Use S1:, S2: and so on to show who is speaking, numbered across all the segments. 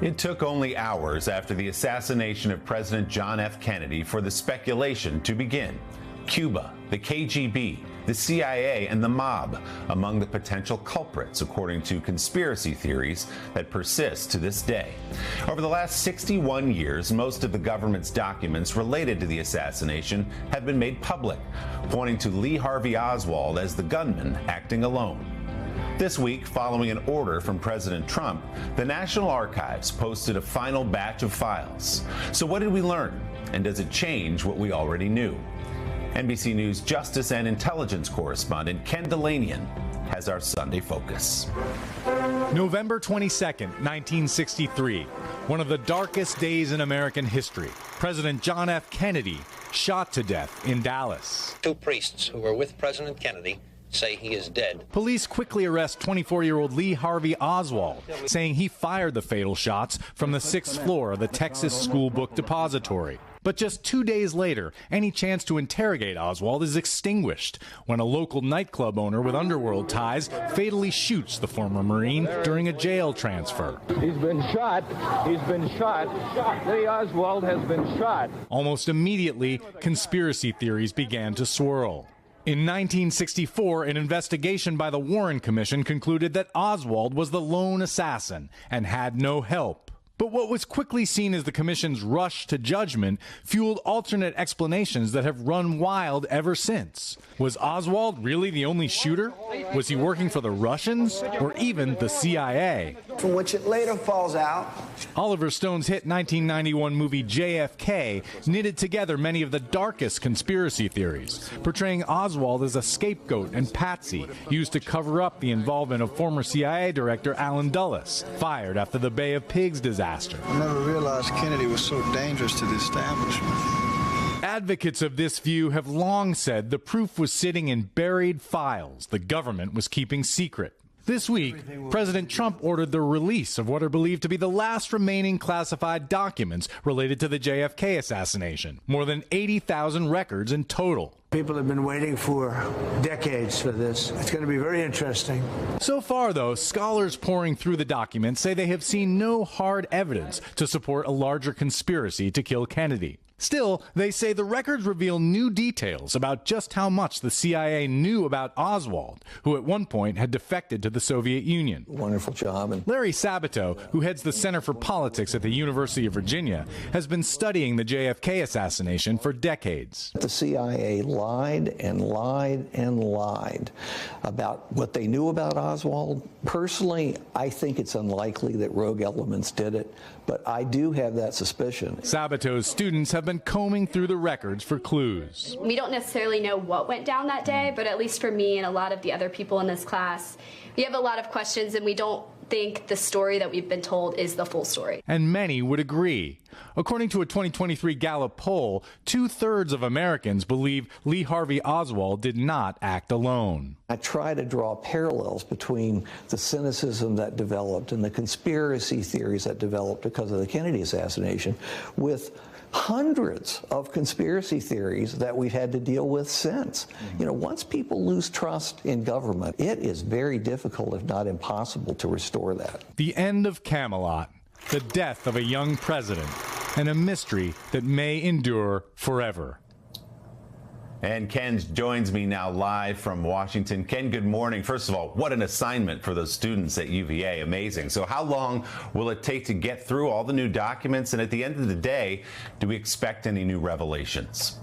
S1: It took only hours after the assassination of President John F. Kennedy for the speculation to begin. Cuba, the KGB, the CIA, and the mob among the potential culprits, according to conspiracy theories that persist to this day. Over the last 61 years, most of the government's documents related to the assassination have been made public, pointing to Lee Harvey Oswald as the gunman acting alone. This week, following an order from President Trump, the National Archives posted a final batch of files. So what did we learn? And does it change what we already knew? NBC News Justice and Intelligence correspondent Ken Dilanian has our Sunday focus.
S2: November 22nd, 1963, one of the darkest days in American history. President John F. Kennedy shot to death in Dallas.
S3: Two priests who were with President Kennedy say he is dead.
S2: Police quickly arrest 24-year-old Lee Harvey Oswald, saying he fired the fatal shots from the 6th floor of the Texas School Book Depository. But just 2 days later, any chance to interrogate Oswald is extinguished when a local nightclub owner with underworld ties fatally shoots the former Marine during a jail transfer.
S4: He's been shot. He's been shot. Lee Oswald has been shot.
S2: Almost immediately, conspiracy theories began to swirl. In 1964, an investigation by the Warren Commission concluded that Oswald was the lone assassin and had no help. But what was quickly seen as the commission's rush to judgment fueled alternate explanations that have run wild ever since. Was Oswald really the only shooter? Was he working for the Russians or even the CIA?
S5: From which it later falls out.
S2: Oliver Stone's hit 1991 movie JFK knitted together many of the darkest conspiracy theories, portraying Oswald as a scapegoat and patsy used to cover up the involvement of former CIA Director Allen Dulles, fired after the Bay of Pigs disaster.
S6: I never realized Kennedy was so dangerous to the establishment.
S2: Advocates of this view have long said the proof was sitting in buried files the government was keeping secret. This week, President Trump ordered the release of what are believed to be the last remaining classified documents related to the JFK assassination, more than 80,000 records in total.
S5: People have been waiting for decades for this. It's going to be very interesting.
S2: So far, though, scholars poring through the documents say they have seen no hard evidence to support a larger conspiracy to kill Kennedy. Still, they say the records reveal new details about just how much the CIA knew about Oswald, who at one point had defected to the Soviet Union.
S7: Wonderful job.
S2: Larry Sabato, who heads the Center for Politics at the University of Virginia, has been studying the JFK assassination for decades.
S7: The CIA lied and lied and lied about what they knew about Oswald. Personally, I think it's unlikely that rogue elements did it, but I do have that suspicion.
S2: Sabato's students have been combing through the records for clues.
S8: We don't necessarily know what went down that day, but at least for me and a lot of the other people in this class, we have a lot of questions and we don't think the story that we've been told is the full story.
S2: And many would agree. According to a 2023 Gallup poll, 2/3 of Americans believe Lee Harvey Oswald did not act alone.
S7: I try to draw parallels between the cynicism that developed and the conspiracy theories that developed because of the Kennedy assassination with hundreds of conspiracy theories that we've had to deal with since. You know, once people lose trust in government, it is very difficult, if not impossible, to restore that.
S2: The end of Camelot, the death of a young president, and a mystery that may endure forever.
S1: And Ken joins me now live from Washington. Ken, good morning. First of all, what an assignment for those students at UVA. Amazing. So how long will it take to get through all the new documents? And at the end of the day, do we expect any new revelations?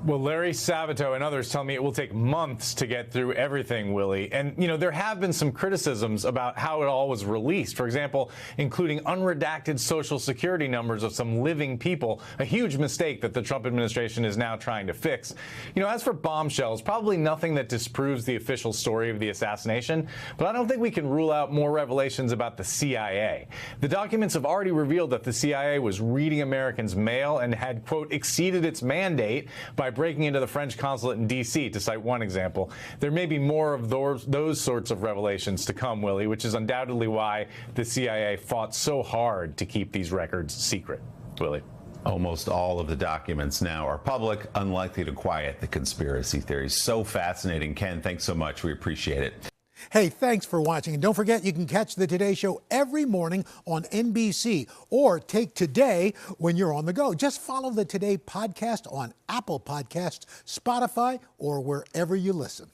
S2: Well, Larry Sabato and others tell me it will take months to get through everything, Willie. And, you know, there have been some criticisms about how it all was released. For example, including unredacted Social Security numbers of some living people, a huge mistake that the Trump administration is now trying to fix. You know, as for bombshells, probably nothing that disproves the official story of the assassination, but I don't think we can rule out more revelations about the CIA. The documents have already revealed that the CIA was reading Americans' mail and had, quote, exceeded its mandate by breaking into the French consulate in D.C., to cite one example. There may be more of those sorts of revelations to come, Willie, which is undoubtedly why the CIA fought so hard to keep these records secret. Willie.
S1: Almost all of the documents now are public, unlikely to quiet the conspiracy theories. So fascinating. Ken, thanks so much. We appreciate it.
S9: Hey, thanks for watching. And don't forget, you can catch the Today Show every morning on NBC or take Today when you're on the go. Just follow the Today podcast on Apple Podcasts, Spotify, or wherever you listen.